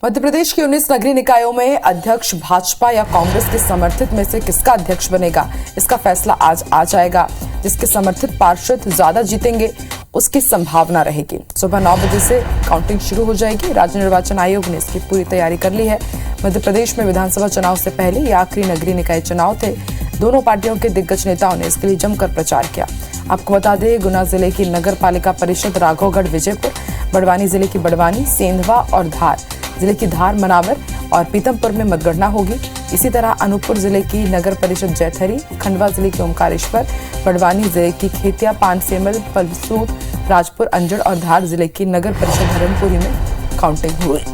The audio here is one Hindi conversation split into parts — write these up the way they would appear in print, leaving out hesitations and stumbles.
मध्य प्रदेश के 19 नगरीय निकायों में अध्यक्ष भाजपा या कांग्रेस के समर्थित में से किसका अध्यक्ष बनेगा, इसका फैसला आज आ जाएगा। जिसके समर्थित पार्षद ज्यादा जीतेंगे उसकी संभावना रहेगी। सुबह 9 बजे से काउंटिंग शुरू हो जाएगी। राज्य निर्वाचन आयोग ने इसकी पूरी तैयारी कर ली है। मध्य प्रदेश में विधानसभा चुनाव से पहले ये आखिरी नगरीय निकाय चुनाव थे। दोनों पार्टियों के दिग्गज नेताओं ने इसके लिए जमकर प्रचार किया। आपको बता दें, गुना जिले की नगर पालिका परिषद राघवगढ़, विजयपुर, बड़वानी जिले की बड़वानी, सेंधवा और धार जिले की धार, मनावर और पीतमपुर में मतगणना होगी। इसी तरह अनूपपुर जिले की नगर परिषद जैथरी, खंडवा जिले की ओमकारेश्वर, बड़वानी जिले की खेतिया, पानसेमल, पलसूर, राजपुर, अंजड़ और धार जिले की नगर परिषद धर्मपुरी में काउंटिंग हुई।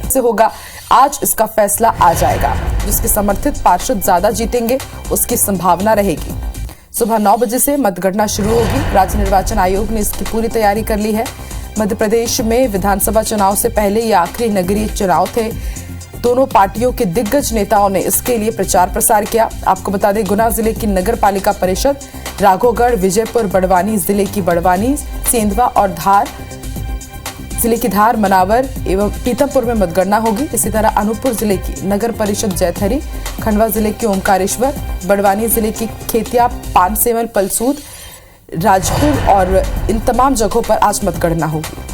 से होगा, आज इसका फैसला आ जाएगा। जिसके समर्थित पार्षद ज्यादा जीतेंगे उसकी संभावना रहेगी। सुबह 9 बजे से मतगणना शुरू होगी। राज्य निर्वाचन आयोग ने इसकी पूरी तैयारी कर ली है। मध्य प्रदेश में विधानसभा चुनाव से पहले ये आखिरी नगरीय चुनाव थे। दोनों पार्टियों के दिग्गज नेताओं ने इसके लिए प्रचार प्रसार किया। आपको बता दें, गुना जिले की नगर पालिका परिषद राघवगढ़, विजयपुर, बड़वानी जिले की बड़वानी, सेंधवा और धार जिले की धार, मनावर एवं पीतमपुर में मतगणना होगी। इसी तरह अनूपपुर जिले की नगर परिषद जैथरी, खंडवा जिले की ओमकारेश्वर, बड़वानी जिले की खेतिया, पानसेमल, पलसूर, राजपुर और इन तमाम जगहों पर आज मतगणना होगी।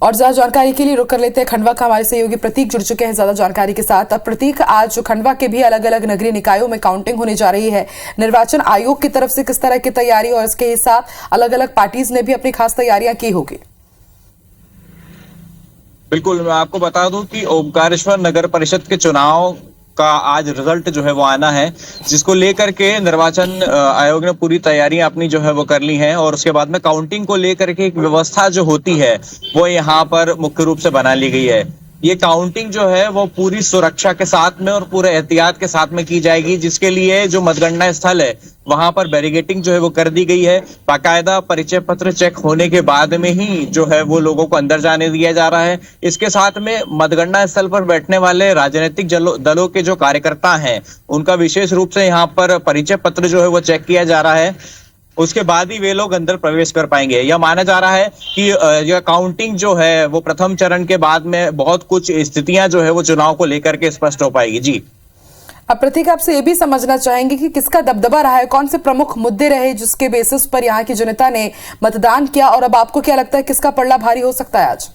और ज्यादा जानकारी के लिए रुक कर लेते हैं खंडवा का हमारे सहयोगी प्रतीक जुड़ चुके हैं ज्यादा जानकारी के साथ। अब प्रतीक, आज खंडवा के भी अलग अलग नगरीय निकायों में काउंटिंग होने जा रही है। निर्वाचन आयोग की तरफ से किस तरह की तैयारी और इसके हिसाब अलग अलग पार्टीज ने भी अपनी खास तैयारियां की होगी? बिल्कुल, मैं आपको बता दूं कि ओमकारेश्वर नगर परिषद के चुनाव का आज रिजल्ट जो है वो आना है, जिसको लेकर के निर्वाचन आयोग ने पूरी तैयारियां अपनी जो है वो कर ली हैं। और उसके बाद में काउंटिंग को लेकर के एक व्यवस्था जो होती है वो यहाँ पर मुख्य रूप से बना ली गई है। ये काउंटिंग जो है वो पूरी सुरक्षा के साथ में और पूरे एहतियात के साथ में की जाएगी, जिसके लिए जो मतगणना स्थल है वहां पर बैरिकेटिंग जो है वो कर दी गई है। बाकायदा परिचय पत्र चेक होने के बाद में ही जो है वो लोगों को अंदर जाने दिया जा रहा है। इसके साथ में मतगणना स्थल पर बैठने वाले राजनीतिक दलों के जो कार्यकर्ता हैं उनका विशेष रूप से यहाँ पर परिचय पत्र जो है वो चेक किया जा रहा है। उसके बाद ही वे लोग अंदर प्रवेश कर पाएंगे। यह माना जा रहा है कि यह काउंटिंग जो है वो प्रथम चरण के बाद में बहुत कुछ स्थितियां जो है वो चुनाव को लेकर के स्पष्ट हो पाएगी। जी, अब प्रतीक, आपसे ये भी समझना चाहेंगे कि किसका दबदबा रहा है, कौन से प्रमुख मुद्दे रहे जिसके बेसिस पर यहाँ की जनता ने मतदान किया, और अब आपको क्या लगता है किसका पलड़ा भारी हो सकता है आज?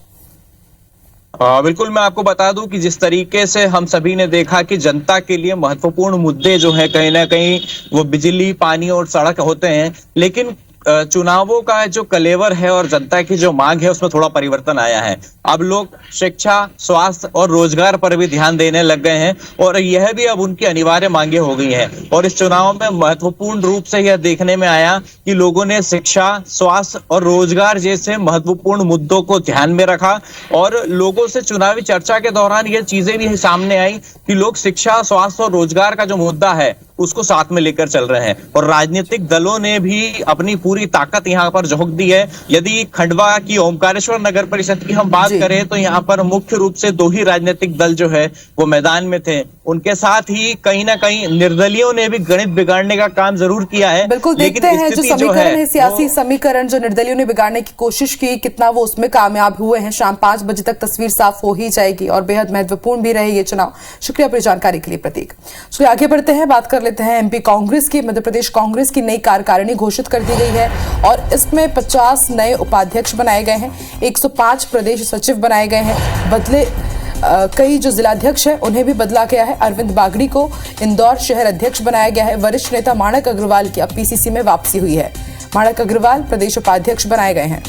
बिल्कुल, मैं आपको बता दूं कि जिस तरीके से हम सभी ने देखा कि जनता के लिए महत्वपूर्ण मुद्दे जो है कहीं ना कहीं वो बिजली, पानी और सड़क होते हैं, लेकिन चुनावों का जो कलेवर है और जनता की जो मांग है उसमें थोड़ा परिवर्तन आया है। अब लोग शिक्षा, स्वास्थ्य और रोजगार पर भी ध्यान देने लग गए हैं और यह भी अब उनकी अनिवार्य मांगे हो गई हैं। और इस चुनाव में महत्वपूर्ण रूप से यह देखने में आया कि लोगों ने शिक्षा, स्वास्थ्य और रोजगार जैसे महत्वपूर्ण मुद्दों को ध्यान में रखा। और लोगों से चुनावी चर्चा के दौरान यह चीजें भी सामने आई कि लोग शिक्षा, स्वास्थ्य और रोजगार का जो मुद्दा है उसको साथ में लेकर चल रहे हैं। और राजनीतिक दलों ने भी अपनी पूरी ताकत यहाँ पर झोंक दी है। यदि खंडवा की ओमकारेश्वर नगर परिषद की हम बात करें तो यहाँ पर मुख्य रूप से 2 ही राजनीतिक दल जो है वो मैदान में थे। उनके साथ ही कहीं ना कहीं निर्दलियों ने भी गणित बिगाड़ने का काम जरूर किया है। बिल्कुल, देखते हैं जो समीकरण है, सियासी समीकरण जो निर्दलियों ने बिगाड़ने की कोशिश की, कितना वो उसमें कामयाब हुए हैं। शाम 5 बजे तक तस्वीर साफ हो ही जाएगी और बेहद महत्वपूर्ण भी रहे ये चुनाव। शुक्रिया पूरी जानकारी के लिए प्रतीक। चलिए आगे बढ़ते हैं, बात कर लेते हैं एमपी कांग्रेस की। मध्य प्रदेश कांग्रेस की नई कार्यकारिणी घोषित कर दी गई है और इसमें 50 नए उपाध्यक्ष बनाए गए हैं, 105 प्रदेश सचिव बनाए गए हैं। बदले कई जो जिलाध्यक्ष हैं उन्हें भी बदला गया है। अरविंद बागड़ी को इंदौर शहर अध्यक्ष बनाया गया है। वरिष्ठ नेता माणक अग्रवाल की अब पीसीसी में वापसी हुई है। माणक अग्रवाल प्रदेश उपाध्यक्ष बनाए गए हैं।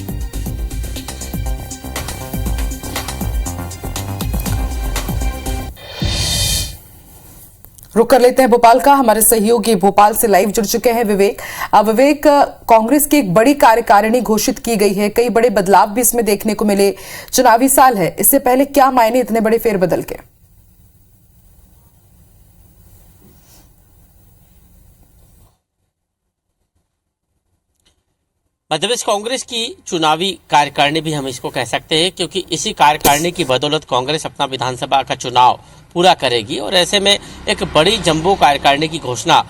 रुक कर लेते हैं भोपाल का। हमारे सहयोगी भोपाल से लाइव जुड़ चुके हैं विवेक। विवेक, कांग्रेस की एक बड़ी कार्यकारिणी घोषित की गई है, कई बड़े बदलाव भी इसमें देखने को मिले। चुनावी साल है, इससे पहले क्या मायने इतने बड़े फेरबदल के? मध्य प्रदेश कांग्रेस की चुनावी कार्यकारिणी भी हम इसको कह सकते हैं, क्योंकि इसी कार्यकारिणी की बदौलत कांग्रेस अपना विधानसभा का चुनाव पूरा करेगी। और ऐसे में एक बड़ी जंबो कार्यकारिणी की घोषणा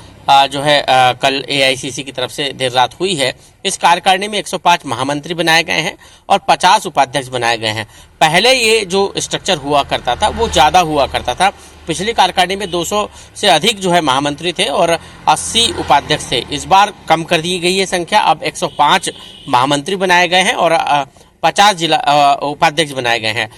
जो है कल एआईसीसी की तरफ से देर रात हुई है। इस कार्यकारिणी में 105 महामंत्री बनाए गए हैं और 50 उपाध्यक्ष बनाए गए हैं। पहले ये जो स्ट्रक्चर हुआ करता था वो ज़्यादा हुआ करता था। पिछली कार्यकारिणी में 200 से अधिक जो है महामंत्री थे और 80 उपाध्यक्ष थे। इस बार कम कर दी गई है संख्या, अब 105 महामंत्री बनाए गए हैं और 50 जिला उपाध्यक्ष बनाए गए हैं।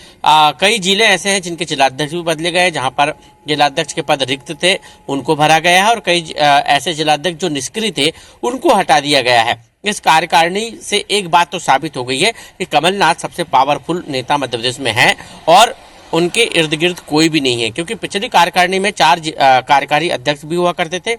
कई जिले ऐसे हैं जिनके जिलाध्यक्ष भी बदले गए, जहां पर जिलाध्यक्ष के पद रिक्त थे उनको भरा गया है और कई ऐसे जिलाध्यक्ष जो निष्क्रिय थे उनको हटा दिया गया है। इस कार्यकारिणी से एक बात तो साबित हो गई है कि कमलनाथ सबसे पावरफुल नेता मध्य प्रदेश में हैं और उनके इर्द गिर्द कोई भी नहीं है, क्योंकि पिछली कार्यकारिणी में 4 कार्यकारी अध्यक्ष भी हुआ करते थे।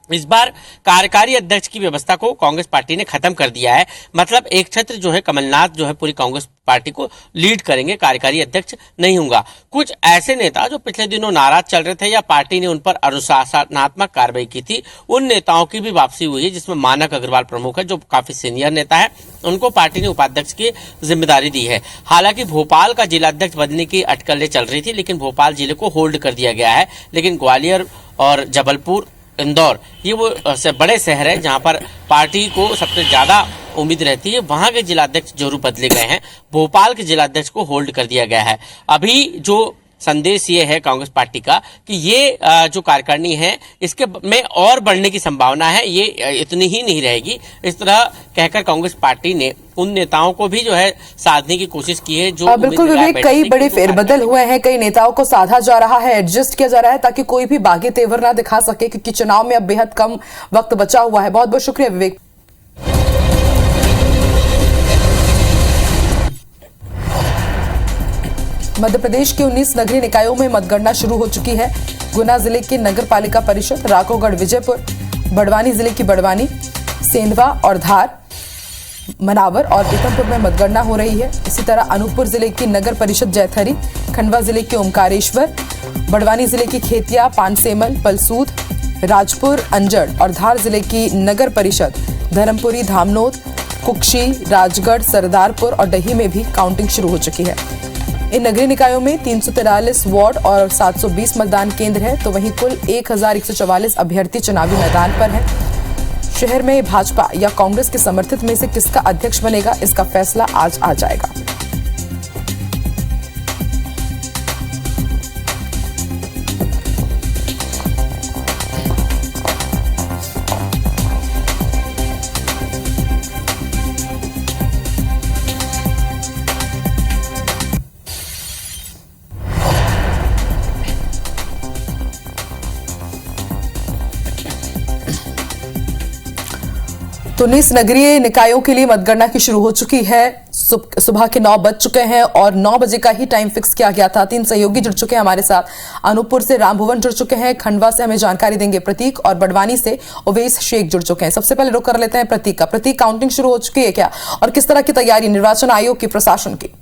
इस बार कार्यकारी अध्यक्ष की व्यवस्था को कांग्रेस पार्टी ने खत्म कर दिया है। मतलब एक छत्र जो है कमलनाथ जो है पूरी कांग्रेस पार्टी को लीड करेंगे, कार्यकारी अध्यक्ष नहीं होगा। कुछ ऐसे नेता जो पिछले दिनों नाराज चल रहे थे या पार्टी ने उन पर अनुशासनात्मक कार्रवाई की थी, उन नेताओं की भी वापसी हुई है, जिसमें मानक अग्रवाल प्रमुख है जो काफी सीनियर नेता है। उनको पार्टी ने उपाध्यक्ष की जिम्मेदारी दी है। हालांकि भोपाल का जिलाध्यक्ष बनने की अटकलें चल रही थी, लेकिन भोपाल जिले को होल्ड कर दिया गया है। लेकिन ग्वालियर और जबलपुर, इंदौर, ये वो बड़े शहर है जहां पर पार्टी को सबसे ज्यादा उम्मीद रहती है। वहां के जिलाध्यक्ष जरूर बदले गए हैं, भोपाल के जिलाध्यक्ष को होल्ड कर दिया गया है। अभी जो संदेश ये है कांग्रेस पार्टी का कि ये जो कार्यकारिणी है इसके में और बढ़ने की संभावना है, ये इतनी ही नहीं रहेगी। इस तरह कहकर कांग्रेस पार्टी ने उन नेताओं को भी जो है साधने की कोशिश की है जो बिल्कुल विवेक, कई बड़े फेरबदल हुए हैं, कई नेताओं को साधा जा रहा है, एडजस्ट किया जा रहा है ताकि कोई भी बागी तेवर ना दिखा सके, क्योंकि चुनाव में अब बेहद कम वक्त बचा हुआ है। बहुत बहुत शुक्रिया विवेक। मध्य प्रदेश के 19 नगरीय निकायों में मतगणना शुरू हो चुकी है। गुना जिले की नगर पालिका परिषद, राघोगढ़, विजयपुर, बड़वानी जिले की बड़वानी, सेंधवा और धार, मनावर और पीथमपुर में मतगणना हो रही है। इसी तरह अनूपपुर जिले की नगर परिषद जैथरी, खंडवा जिले के ओमकारेश्वर, बड़वानी जिले की खेतिया, पानसेमल, पलसूद, राजपुर, अंजड़ और धार जिले की नगर परिषद धर्मपुरी, धामनोद, कुक्षी, राजगढ़, सरदारपुर और डही में भी काउंटिंग शुरू हो चुकी है। इन नगरीय निकायों में 343 वार्ड और 720 मतदान केंद्र है, तो वहीं कुल 1144 अभ्यर्थी चुनावी मैदान पर हैं। शहर में भाजपा या कांग्रेस के समर्थित में से किसका अध्यक्ष बनेगा, इसका फैसला आज आ जाएगा। तो 19 नगरीय निकायों के लिए मतगणना की शुरू हो चुकी है। सुबह के 9 बज चुके हैं और 9 बजे का ही टाइम फिक्स किया गया था। 3 सहयोगी जुड़ चुके हैं हमारे साथ। अनूपपुर से रामभुवन जुड़ चुके हैं, खंडवा से हमें जानकारी देंगे प्रतीक और बड़वानी से ओवैस शेख जुड़ चुके हैं। सबसे पहले रुक कर लेते हैं प्रतीक का। प्रतीक, काउंटिंग शुरू हो चुकी है क्या और किस तरह की तैयारी निर्वाचन आयोग की, प्रशासन की?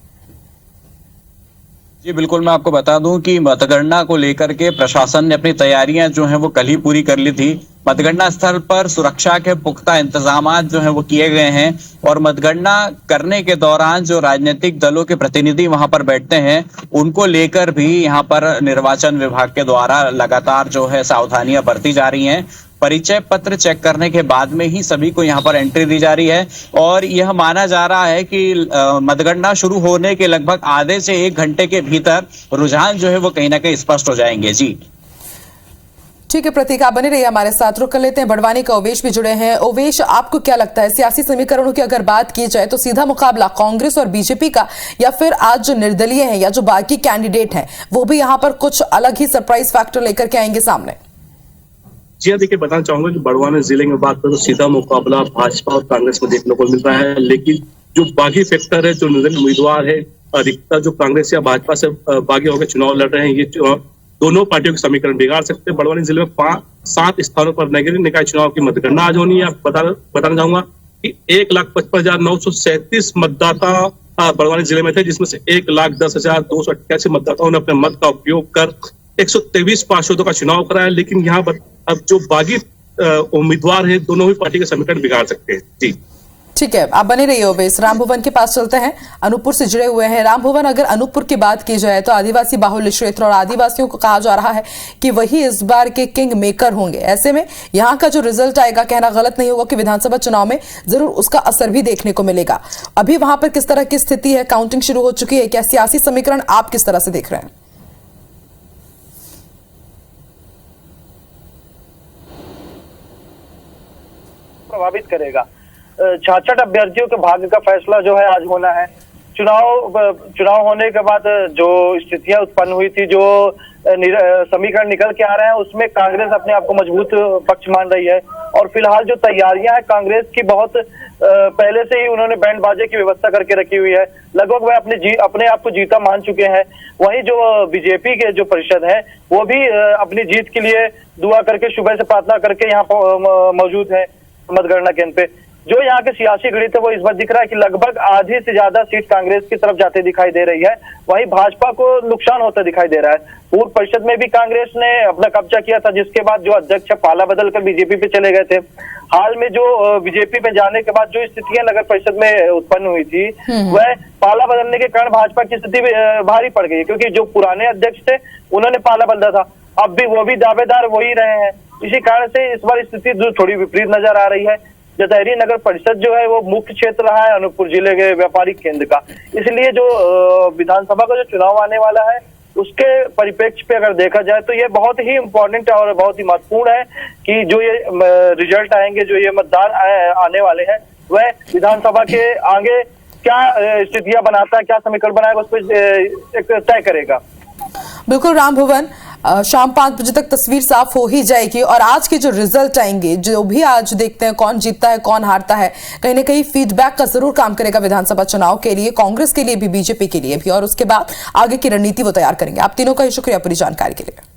जी बिल्कुल, मैं आपको बता दूं कि मतगणना को लेकर के प्रशासन ने अपनी तैयारियां जो हैं वो कल ही पूरी कर ली थी। मतगणना स्थल पर सुरक्षा के पुख्ता इंतजाम जो हैं वो किए गए हैं और मतगणना करने के दौरान जो राजनीतिक दलों के प्रतिनिधि वहां पर बैठते हैं उनको लेकर भी यहां पर निर्वाचन विभाग के द्वारा लगातार जो है सावधानियां बरती जा रही हैं। परिचय पत्र चेक करने के बाद में ही सभी को यहाँ पर एंट्री दी जा रही है और यह माना जा रहा है कि मतगणना शुरू होने के लगभग आधे से 1 घंटे के भीतर रुझान जो है वो कहीं ना कहीं स्पष्ट हो जाएंगे। जी ठीक है प्रतीक, आप बने रहिए हमारे साथ। रुक कर लेते हैं बड़वानी का ओवैस भी जुड़े हैं। ओवैस, आपको क्या लगता है सियासी समीकरणों की अगर बात की जाए तो सीधा मुकाबला कांग्रेस और बीजेपी का, या फिर आज जो निर्दलीय हैं या जो बाकी कैंडिडेट हैं वो भी यहाँ पर कुछ अलग ही सरप्राइज फैक्टर लेकर के आएंगे सामने? जी हाँ, देखिए बताना चाहूंगा कि बड़वानी जिले में बात करें तो सीधा मुकाबला भाजपा और कांग्रेस में देखने को मिल रहा है, लेकिन जो बागी फैक्टर है, जो निर्दलीय उम्मीदवार है, अधिकतर जो कांग्रेस या भाजपा से बागी होकर चुनाव लड़ रहे हैं, ये दोनों पार्टियों के समीकरण बिगाड़ सकते हैं। बड़वानी जिले में 7 स्थानों पर नगरीय निकाय चुनाव की मतगणना आज होनी है। आप बताना चाहूंगा कि 1,55,937 मतदाता बड़वानी जिले में थे, जिसमें से 1,10,288 मतदाताओं ने अपने मत का उपयोग कर 123 पार्षदों का चुनाव कराया। लेकिन यहाँ पर अब जो बागी उम्मीदवार हैं, दोनों ही पार्टी के समीकरण बिगाड़ सकते हैं। जी ठीक है, आप बने रहिए ओवैस। राम भुवन के पास चलते हैं, अनूपपुर से जुड़े हुए हैं। राम भुवन, अगर अनूपपुर की बात की जाए तो आदिवासी बाहुल्य क्षेत्र और आदिवासियों को कहा जा रहा है कि वही इस बार के किंग मेकर होंगे। ऐसे में यहाँ का जो रिजल्ट आएगा, कहना गलत नहीं होगा कि विधानसभा चुनाव में जरूर उसका असर भी देखने को मिलेगा। अभी वहां पर किस तरह की स्थिति है? काउंटिंग शुरू हो चुकी है क्या? सियासी समीकरण आप किस तरह से देख रहे हैं? प्रभावित करेगा। 66 अभ्यर्थियों के भाग्य का फैसला जो है आज होना है। चुनाव होने के बाद जो स्थितियां उत्पन्न हुई थी, जो समीकरण निकल के आ रहे हैं, उसमें कांग्रेस अपने आप को मजबूत पक्ष मान रही है। और फिलहाल जो तैयारियां हैं कांग्रेस की, बहुत पहले से ही उन्होंने बैंड बाजे की व्यवस्था करके रखी हुई है। लगभग वह अपने आप को जीता मान चुके हैं। वहीं जो बीजेपी के जो परिषद है, वो भी अपनी जीत के लिए दुआ करके, सुबह से प्रार्थना करके यहाँ मौजूद है मतगणना केंद्र पे। जो यहाँ के सियासी गणित है वो इस बार दिख रहा है कि लगभग आधी से ज्यादा सीट कांग्रेस की तरफ जाते दिखाई दे रही है। वहीं भाजपा को नुकसान होता दिखाई दे रहा है। पूर्व परिषद में भी कांग्रेस ने अपना कब्जा किया था, जिसके बाद जो अध्यक्ष पाला बदलकर बीजेपी पे चले गए थे। हाल में जो बीजेपी में जाने के बाद जो स्थितियां नगर परिषद में उत्पन्न हुई थी, वह पाला बदलने के कारण भाजपा की स्थिति भारी पड़ गई, क्योंकि जो पुराने अध्यक्ष थे उन्होंने पाला बदला था, अब भी वो भी दावेदार वही रहे हैं। इसी कारण से इस बार स्थिति थोड़ी विपरीत नजर आ रही है। जतहरी नगर परिषद जो है वो मुख्य क्षेत्र रहा है अनूपपुर जिले के व्यापारिक केंद्र का, इसलिए जो विधानसभा का जो चुनाव आने वाला है उसके परिप्रेक्ष्य पे अगर देखा जाए तो ये बहुत ही इम्पोर्टेंट और बहुत ही महत्वपूर्ण है कि जो ये रिजल्ट आएंगे, जो ये मतदान आने वाले हैं, वह विधानसभा के आगे क्या स्थितियां बनाता है, क्या समीकरण बनाएगा, उस पर एक तय करेगा। बिल्कुल राम भुवन, शाम 5 बजे तक तस्वीर साफ हो ही जाएगी और आज के जो रिजल्ट आएंगे, जो भी आज देखते हैं कौन जीतता है कौन हारता है, कहीं ना कहीं फीडबैक का जरूर काम करेगा विधानसभा चुनाव के लिए, कांग्रेस के लिए भी, बीजेपी के लिए भी, और उसके बाद आगे की रणनीति वो तैयार करेंगे। आप तीनों का ही शुक्रिया पूरी जानकारी के लिए।